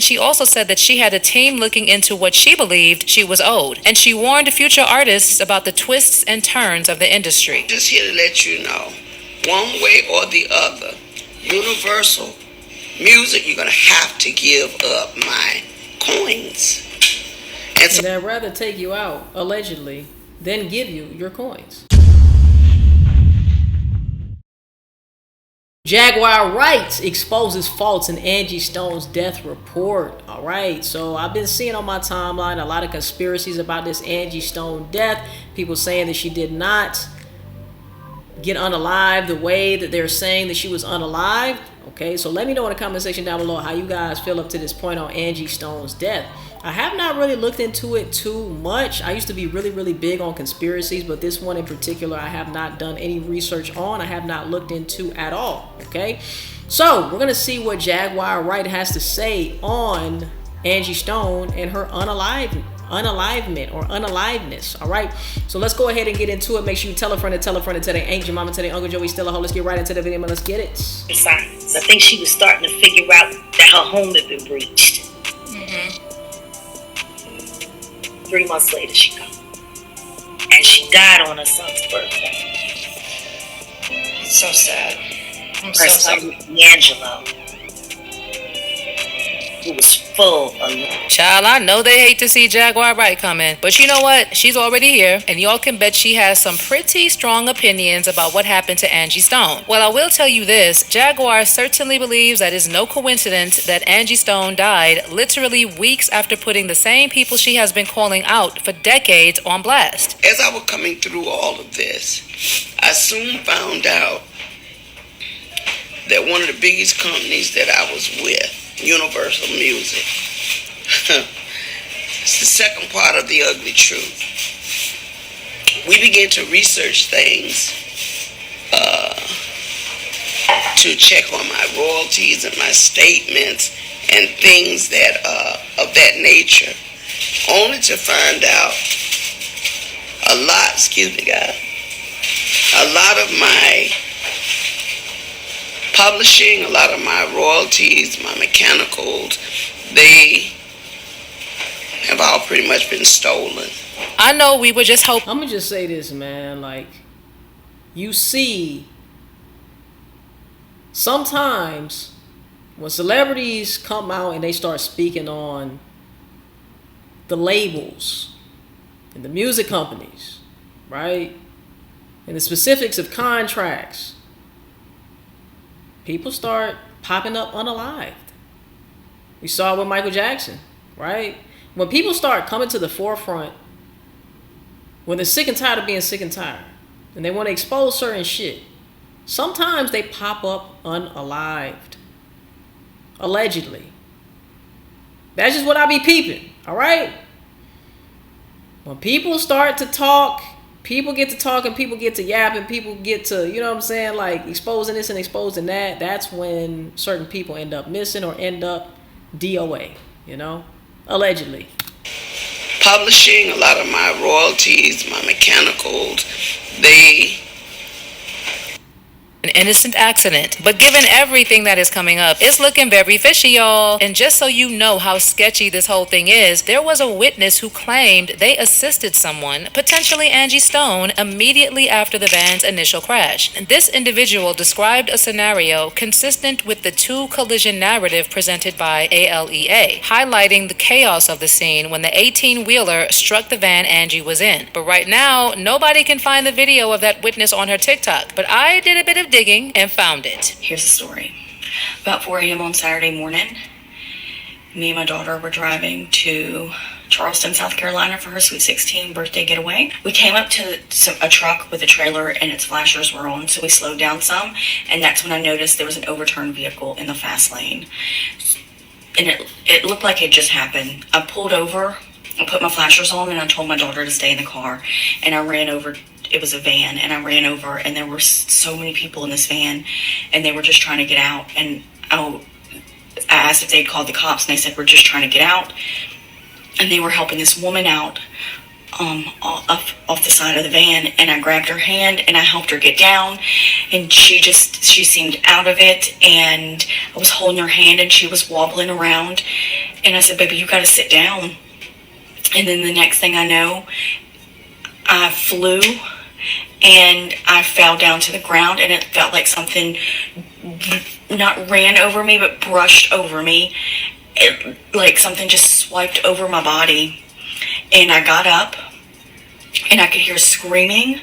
She also said that she had a team looking into what she believed she was owed, and she warned future artists about the twists and turns of the industry. Just here to let you know, one way or the other, Universal Music, you're going to have to give up my coins. And so, they'd rather take you out, allegedly, than give you your coins. Jaguar Wright exposes faults in Angie Stone's death report. All right, so I've been seeing on my timeline a lot of conspiracies about this Angie Stone death. People saying that she did not get unalived the way that they're saying that she was unalived. Okay, so let me know in the comment section down below how you guys feel up to this point on Angie Stone's death. I have not really looked into it too much. I used to be really big on conspiracies, but this one in particular I have not done any research on. I have not looked into at all. Okay, so we're gonna see what Jaguar Wright has to say on Angie Stone and her unalivement or unaliveness. All right, so let's go ahead and get into it. Make sure you tell a friend to tell a friend to tell their aunt, your mama, tell their uncle Joey, still a hoe. Let's get right into the video and let's get it. Signs. I think she was starting to figure out that her home had been breached. 3 months later, she gone, and she died on her son's birthday. So sad. Her son, D'Angelo, who was full of love. Child, I know they hate to see Jaguar Wright coming, but you know what? She's already here, and y'all can bet she has some pretty strong opinions about what happened to Angie Stone. Well, I will tell you this, Jaguar certainly believes that it's no coincidence that Angie Stone died literally weeks after putting the same people she has been calling out for decades on blast. As I was coming through all of this, I soon found out that one of the biggest companies that I was with, Universal Music, it's the second part of the ugly truth. We began to research things to check on my royalties and my statements and things that of that nature, only to find out a lot, excuse me guys, a lot of my publishing, a lot of my royalties, my mechanicals, they have all pretty much been stolen. I know we were just hoping. I'm gonna just say this, man. Like, you see, sometimes when celebrities come out and they start speaking on the labels and the music companies, right, and the specifics of contracts, people start popping up unalived. We saw it with Michael Jackson, right? When people start coming to the forefront, when they're sick and tired of being sick and tired, and they want to expose certain shit, sometimes they pop up unalived. Allegedly. That's just what I be peeping, all right? When people start to talk, people get to talking, people get to yapping, people get to, you know what I'm saying, like exposing this and exposing that. That's when certain people end up missing or end up DOA, you know, allegedly. Publishing, a lot of my royalties, my mechanicals, they... An innocent accident, but given everything that is coming up, it's looking very fishy, y'all. And just so you know how sketchy this whole thing is, there was a witness who claimed they assisted someone, potentially Angie Stone, immediately after the van's initial crash. And this individual described a scenario consistent with the two collision narrative presented by ALEA, highlighting the chaos of the scene when the 18-wheeler struck the van Angie was in. But right now, nobody can find the video of that witness on her TikTok, but I did a bit of digging and found it. Here's the story. About 4 a.m. on Saturday morning, me and my daughter were driving to Charleston, South Carolina for her Sweet 16 birthday getaway. We came up to a truck with a trailer and its flashers were on, so we slowed down some, and that's when I noticed there was an overturned vehicle in the fast lane. And it looked like it just happened. I pulled over, I put my flashers on, and I told my daughter to stay in the car, and I ran over. It was a van, and I ran over, and there were so many people in this van, and they were just trying to get out. And I asked if they'd called the cops, and they said, we're just trying to get out. And they were helping this woman out off the side of the van, and I grabbed her hand, and I helped her get down, and she seemed out of it, and I was holding her hand, and she was wobbling around, And I said, baby, you got to sit down. And then the next thing I know, I flew and I fell down to the ground, and it felt like something not ran over me, but brushed over me. Like something just swiped over my body. And I got up and I could hear screaming.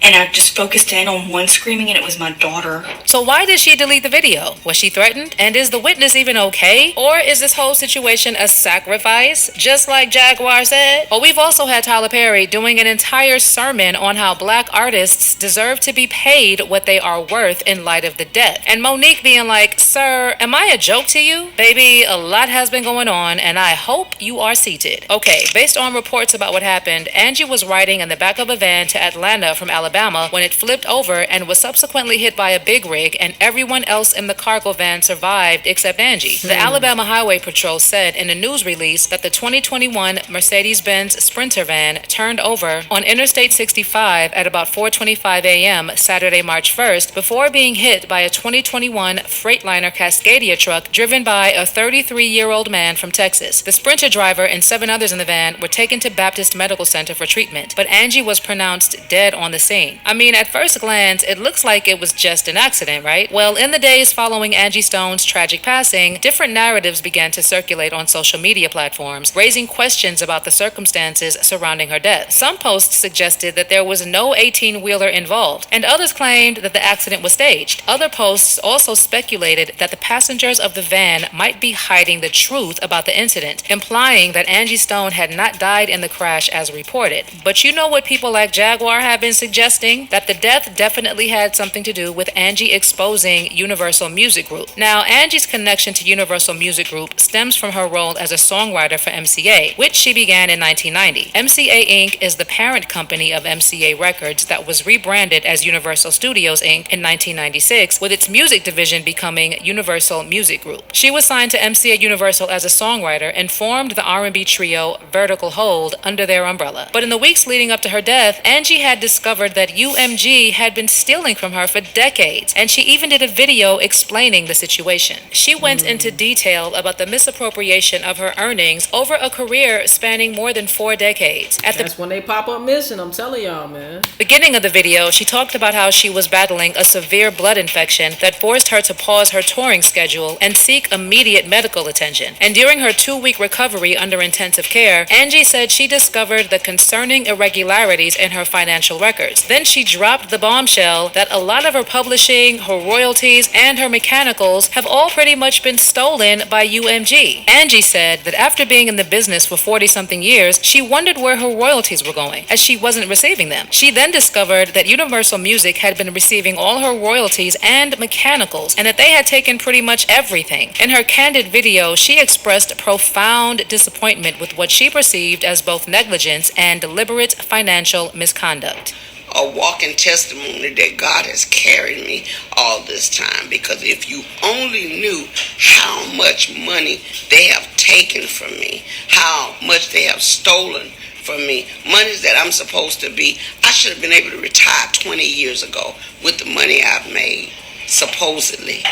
And I just focused in on one screaming, and it was my daughter. So why did she delete the video? Was she threatened? And is the witness even okay? Or is this whole situation a sacrifice, just like Jaguar said? Well, we've also had Tyler Perry doing an entire sermon on how black artists deserve to be paid what they are worth in light of the death. And Monique being like, sir, am I a joke to you? Baby, a lot has been going on, and I hope you are seated. Okay, based on reports about what happened, Angie was riding in the back of a van to Atlanta from Alabama when it flipped over and was subsequently hit by a big rig, and everyone else in the cargo van survived except Angie. The Alabama Highway Patrol said in a news release that the 2021 Mercedes-Benz Sprinter van turned over on Interstate 65 at about 4:25 a.m. Saturday, March 1st, before being hit by a 2021 Freightliner Cascadia truck driven by a 33-year-old man from Texas. The Sprinter driver and 7 others in the van were taken to Baptist Medical Center for treatment, but Angie was pronounced dead on the scene. I mean, at first glance, it looks like it was just an accident, right? Well, in the days following Angie Stone's tragic passing, different narratives began to circulate on social media platforms, raising questions about the circumstances surrounding her death. Some posts suggested that there was no 18-wheeler involved, and others claimed that the accident was staged. Other posts also speculated that the passengers of the van might be hiding the truth about the incident, implying that Angie Stone had not died in the crash as reported. But you know what people like Jaguar have been suggesting? That the death definitely had something to do with Angie exposing Universal Music Group. Now, Angie's connection to Universal Music Group stems from her role as a songwriter for MCA, which she began in 1990. MCA Inc. is the parent company of MCA Records that was rebranded as Universal Studios Inc. in 1996, with its music division becoming Universal Music Group. She was signed to MCA Universal as a songwriter and formed the R&B trio Vertical Hold under their umbrella. But in the weeks leading up to her death, Angie had discovered that UMG had been stealing from her for decades, and she even did a video explaining the situation. She went into detail about the misappropriation of her earnings over a career spanning more than 4 decades. That's when they pop up missing, I'm telling y'all, man. Beginning of the video, she talked about how she was battling a severe blood infection that forced her to pause her touring schedule and seek immediate medical attention. And during her 2-week recovery under intensive care, Angie said she discovered the concerning irregularities in her financial records. Then she dropped the bombshell that a lot of her publishing, her royalties, and her mechanicals have all pretty much been stolen by UMG. Angie said that after being in the business for 40-something years, she wondered where her royalties were going, as she wasn't receiving them. She then discovered that Universal Music had been receiving all her royalties and mechanicals, and that they had taken pretty much everything. In her candid video, she expressed profound disappointment with what she perceived as both negligence and deliberate financial misconduct. A walking testimony that God has carried me all this time, because if you only knew how much money they have taken from me, how much they have stolen from me, monies that I'm supposed to be, I should have been able to retire 20 years ago with the money I've made, supposedly.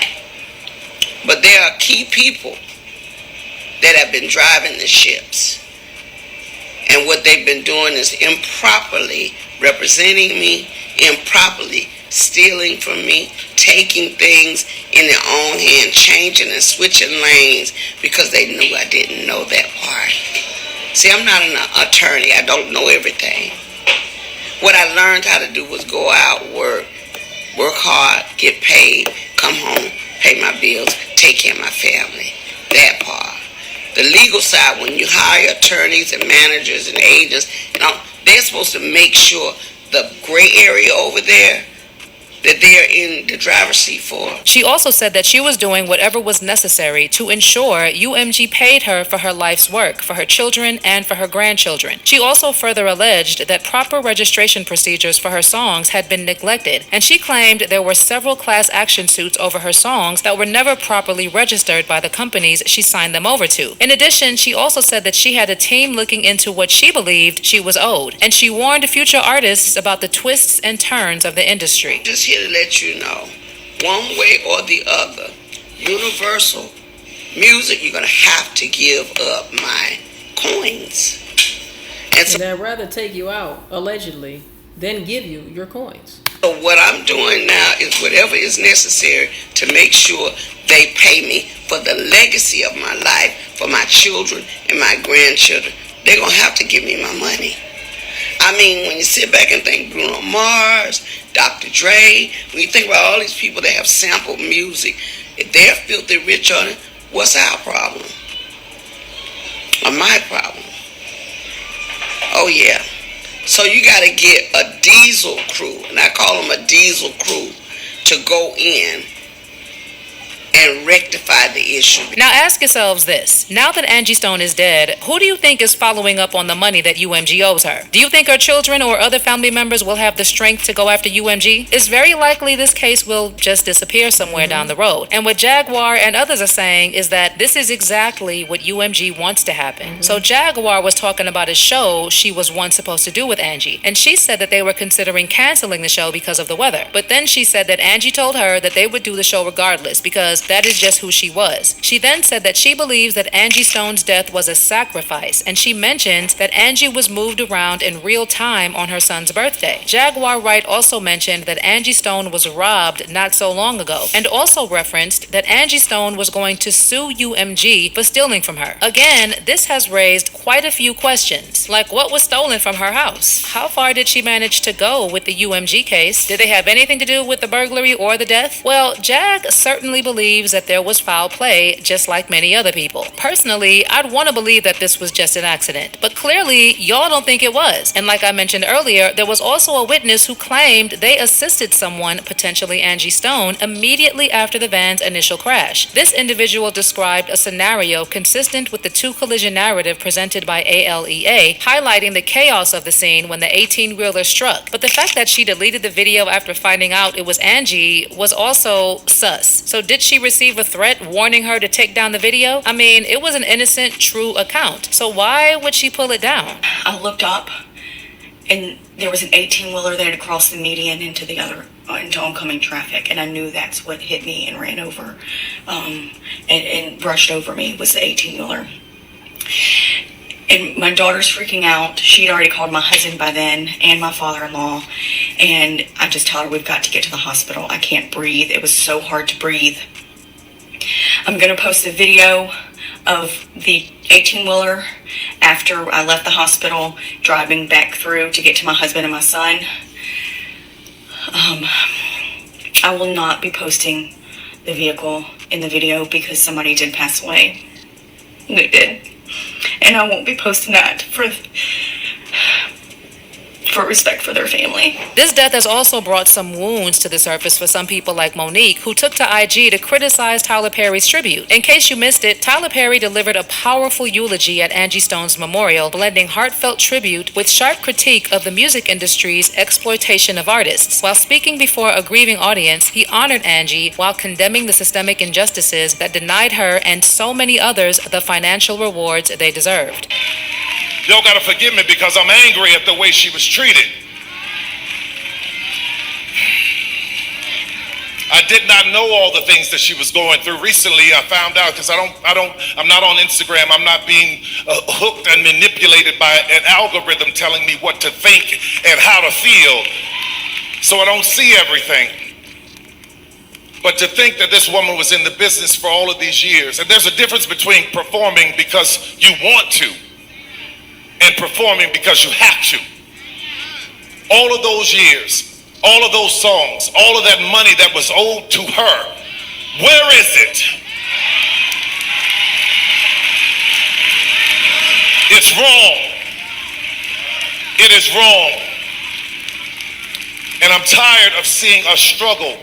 But there are key people that have been driving the ships. And what they've been doing is improperly representing me, improperly stealing from me, taking things in their own hand, changing and switching lanes because they knew I didn't know that part. See, I'm not an attorney. I don't know everything. What I learned how to do was go out, work hard, get paid, come home, pay my bills, take care of my family. That part. The legal side, when you hire attorneys and managers and agents, they're supposed to make sure the gray area over there that they're in the driver's seat for. She also said that she was doing whatever was necessary to ensure UMG paid her for her life's work, for her children and for her grandchildren. She also further alleged that proper registration procedures for her songs had been neglected, and she claimed there were several class action suits over her songs that were never properly registered by the companies she signed them over to. In addition, she also said that she had a team looking into what she believed she was owed, and she warned future artists about the twists and turns of the industry. Just here to let you know, one way or the other, Universal music, you're going to have to give up my coins. And so, And I'd rather take you out, allegedly, than give you your coins. so what I'm doing now is whatever is necessary to make sure they pay me for the legacy of my life, for my children and my grandchildren. They're going to have to give me my money. I mean, when you sit back and think Bruno Mars, Dr. Dre, when you think about all these people that have sampled music, if they're filthy rich on it, what's our problem? Or my problem? Oh, yeah. So you got to get a diesel crew, and I call them a diesel crew, to go in and rectify the issue. Now ask yourselves this. Now that Angie Stone is dead, who do you think is following up on the money that UMG owes her? Do you think her children or other family members will have the strength to go after UMG? It's very likely this case will just disappear somewhere down the road. And what Jaguar and others are saying is that this is exactly what UMG wants to happen. So Jaguar was talking about a show she was once supposed to do with Angie. And she said that they were considering canceling the show because of the weather. But then she said that Angie told her that they would do the show regardless because that is just who she was. She then said that she believes that Angie Stone's death was a sacrifice, and she mentioned that Angie was moved around in real time on her son's birthday. Jaguar Wright also mentioned that Angie Stone was robbed not so long ago, and also referenced that Angie Stone was going to sue UMG for stealing from her. Again, this has raised quite a few questions, like what was stolen from her house? How far did she manage to go with the UMG case? Did they have anything to do with the burglary or the death? Well, Jag certainly believes that there was foul play, just like many other people. Personally, I'd want to believe that this was just an accident, but clearly y'all don't think it was. And like I mentioned earlier, there was also a witness who claimed they assisted someone, potentially Angie Stone, immediately after the van's initial crash. This individual described a scenario consistent with the two-collision narrative presented by ALEA, highlighting the chaos of the scene when the 18-wheeler struck. But the fact that she deleted the video after finding out it was Angie was also sus. So did she receive a threat warning her to take down the video? I mean, it was an innocent, true account. So why would she pull it down? I looked up, and there was an 18-wheeler there to cross the median into the other, into oncoming traffic, and I knew that's what hit me and ran over, and brushed over me was the 18-wheeler. And my daughter's freaking out. She'd already called my husband by then and my father-in-law, and I just told her we've got to get to the hospital. I can't breathe. It was so hard to breathe. I'm going to post a video of the 18-wheeler after I left the hospital, driving back through to get to my husband and my son. I will not be posting the vehicle in the video because somebody did pass away. They did. And I won't be posting that for respect for their family. This death has also brought some wounds to the surface for some people like Monique, who took to IG to criticize Tyler Perry's tribute. In case you missed it, Tyler Perry delivered a powerful eulogy at Angie Stone's memorial, blending heartfelt tribute with sharp critique of the music industry's exploitation of artists. While speaking before a grieving audience, he honored Angie while condemning the systemic injustices that denied her and so many others the financial rewards they deserved. Y'all gotta forgive me because I'm angry at the way she was treated. I did not know all the things that she was going through. Recently, I found out because I'm not on Instagram. I'm not being hooked and manipulated by an algorithm telling me what to think and how to feel. So I don't see everything. But to think that this woman was in the business for all of these years, and there's a difference between performing because you want to and performing because you have to. All of those years, all of those songs, all of that money that was owed to her, where is it? It's wrong. It is wrong. And I'm tired of seeing us struggle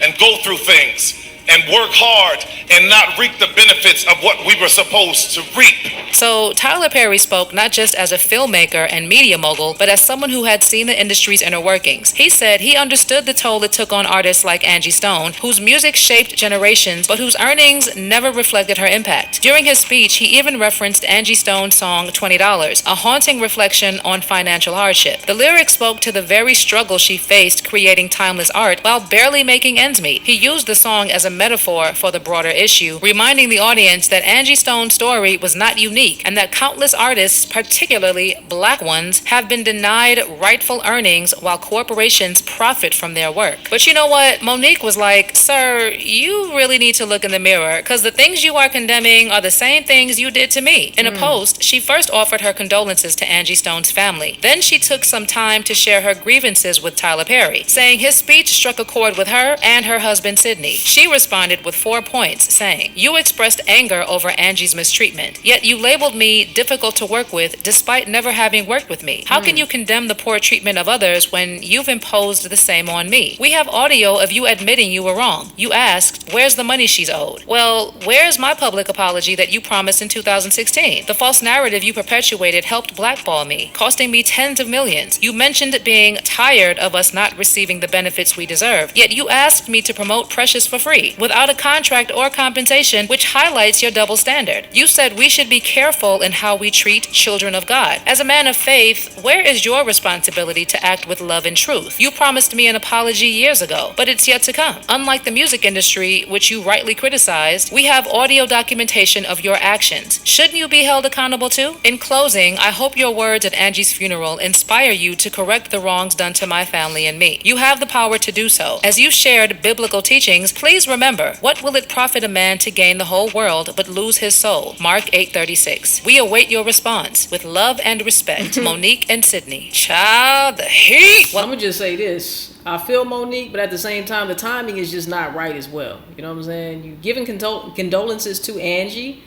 and go through things and work hard and not reap the benefits of what we were supposed to reap. So Tyler Perry spoke not just as a filmmaker and media mogul, but as someone who had seen the industry's inner workings. He said he understood the toll it took on artists like Angie Stone, whose music shaped generations, but whose earnings never reflected her impact. During his speech, he even referenced Angie Stone's song $20, a haunting reflection on financial hardship. The lyrics spoke to the very struggle she faced creating timeless art while barely making ends meet. He used the song as a metaphor for the broader issue, reminding the audience that Angie Stone's story was not unique and that countless artists, particularly black ones, have been denied rightful earnings while corporations profit from their work. But you know what? Monique was like, "Sir, you really need to look in the mirror because the things you are condemning are the same things you did to me." In a post, she first offered her condolences to Angie Stone's family. Then she took some time to share her grievances with Tyler Perry, saying his speech struck a chord with her and her husband Sydney. She responded with 4 points, saying, "You expressed anger over Angie's mistreatment, yet you labeled me difficult to work with despite never having worked with me. How can you condemn the poor treatment of others when you've imposed the same on me? We have audio of you admitting you were wrong. You asked, where's the money she's owed? Well, where's my public apology that you promised in 2016? The false narrative you perpetuated helped blackball me, costing me tens of millions. You mentioned being tired of us not receiving the benefits we deserve, yet you asked me to promote Precious for free, without a contract or compensation, which highlights your double standard. You said we should be careful in how we treat children of God. As a man of faith, where is your responsibility to act with love and truth? You promised me an apology years ago, but it's yet to come. Unlike the music industry, which you rightly criticized, we have audio documentation of your actions. Shouldn't you be held accountable too? In closing, I hope your words at Angie's funeral inspire you to correct the wrongs done to my family and me. You have the power to do so. As you shared biblical teachings, please remember, what will it profit a man to gain the whole world but lose his soul? Mark 8:36. We await your response with love and respect. Monique and Sydney. Child, the heat. Well, I'm gonna just say this. I feel Monique, but at the same time, the timing is just not right as well. You know what I'm saying? You're giving condolences to Angie,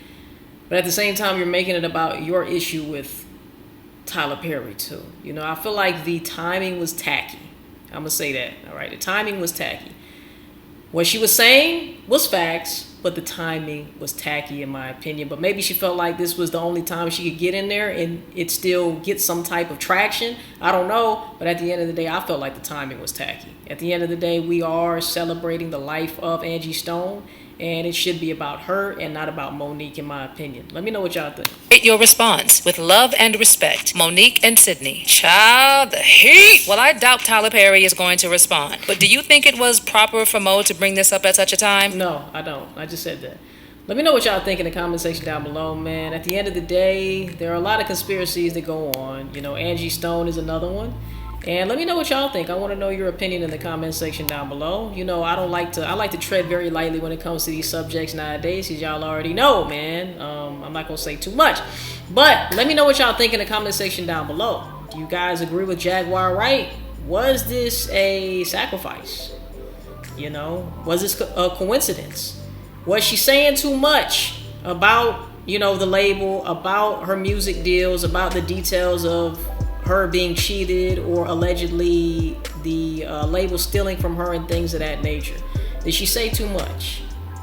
but at the same time, you're making it about your issue with Tyler Perry too. You know, I feel like the timing was tacky. I'm gonna say that. All right, the timing was tacky. What she was saying was facts, but the timing was tacky in my opinion. But maybe she felt like this was the only time she could get in there and it still get some type of traction. I don't know, but at the end of the day, I felt like the timing was tacky. At the end of the day, we are celebrating the life of Angie Stone, and it should be about her and not about Monique, in my opinion. Let me know what y'all think. Your response with love and respect. Monique and Sydney. Child, the heat. Well, I doubt Tyler Perry is going to respond. But do you think it was proper for Mo to bring this up at such a time? No, I don't. I just said that. Let me know what y'all think in the comment section down below, man. At the end of the day, there are a lot of conspiracies that go on. You know, Angie Stone is another one. And let me know what y'all think. I want to know your opinion in the comment section down below. You know, I like to tread very lightly when it comes to these subjects nowadays, as y'all already know, man. I'm not going to say too much. But let me know what y'all think in the comment section down below. Do you guys agree with Jaguar Wright? Was this a sacrifice? You know, was this a coincidence? Was she saying too much about, you know, the label, about her music deals, about the details of her being cheated or allegedly the label stealing from her and things of that nature? Did she say too much?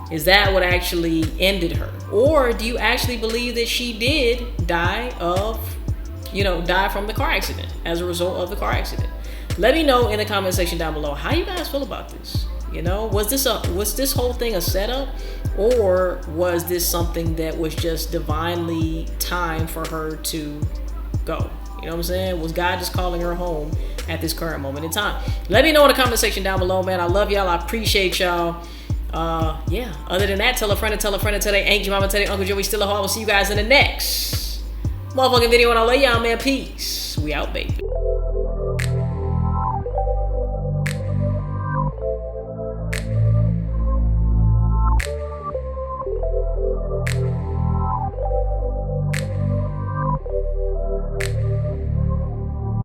Is that what actually ended her? Or do you actually believe that she did die from the car accident as a result of the car accident? Let me know in the comment section down below how you guys feel about this. You know, was this whole thing a setup, or was this something that was just divinely timed for her to go? You know what I'm saying? Was God just calling her home at this current moment in time? Let me know in the comment section down below, man. I love y'all. I appreciate y'all. Yeah. Other than that, tell a friend and tell a friend and tell their Aunt, your mama, tell their Uncle Joey, still a hoe. I will see you guys in the next motherfucking video, and I love y'all, man. Peace. We out, baby.